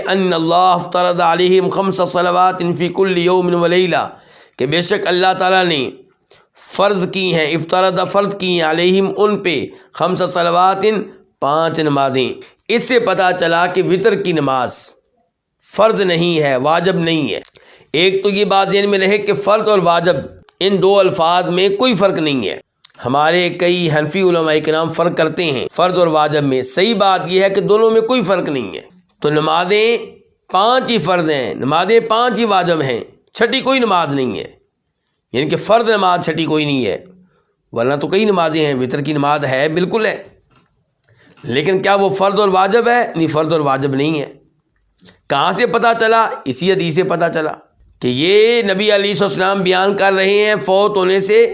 ان اللہ افترض علیہم 5 صلوات فی کل یوم و لیلہ، کہ بے شک اللہ تعالیٰ نے فرض کی ہیں، افترض فرض کی ہیں، علیہم ان پہ 5 صلوات 5 نمازیں۔ اس سے پتہ چلا کہ وطر کی نماز فرض نہیں ہے، واجب نہیں ہے۔ ایک تو یہ بات ذہن میں رہے کہ فرض اور واجب ان دو الفاظ میں کوئی فرق نہیں ہے۔ ہمارے کئی حنفی علماء کرام فرق کرتے ہیں فرض اور واجب میں، صحیح بات یہ ہے کہ دونوں میں کوئی فرق نہیں ہے۔ تو نمازیں 5 ہی فرض ہیں، نمازیں 5 ہی واجب ہیں، چھٹی کوئی نماز نہیں ہے، یعنی کہ فرض نماز چھٹی کوئی نہیں ہے، ورنہ تو کئی نمازیں ہیں، وطر کی نماز ہے، بالکل ہے، لیکن کیا وہ فرض اور واجب ہے؟ نہیں، فرض اور واجب نہیں ہے۔ کہاں سے پتہ چلا؟ اسی حدیث سے پتہ چلا کہ یہ نبی علیہ السلام بیان کر رہے ہیں فوت ہونے سے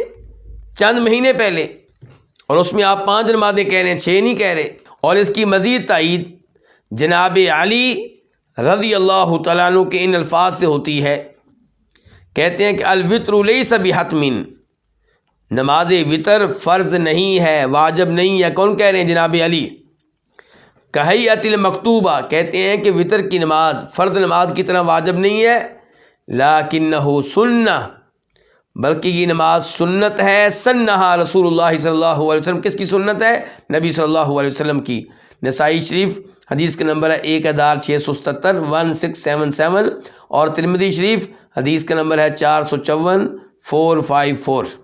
چند مہینے پہلے، اور اس میں آپ 5 نمازیں کہہ رہے ہیں، 6 نہیں کہہ رہے۔ اور اس کی مزید تائید جناب علی رضی اللہ تعالیٰ عنہ کے ان الفاظ سے ہوتی ہے، کہتے ہیں کہ الوتر لیس بحتم، نماز وطر فرض نہیں ہے، واجب نہیں ہے۔ کون کہہ رہے ہیں؟ جناب علی۔ کہیۃ المکتوبہ، کہتے ہیں کہ وطر کی نماز فرض نماز کی طرح واجب نہیں ہے، لیکنہ سنہ، بلکہ یہ نماز سنت ہے، سنہا رسول اللہ صلی اللہ علیہ وسلم۔ کس کی سنت ہے؟ نبی صلی اللہ علیہ وسلم کی۔ نسائی شریف حدیث کا نمبر ہے 1677 1677، اور ترمذی شریف حدیث کا نمبر ہے 454 454۔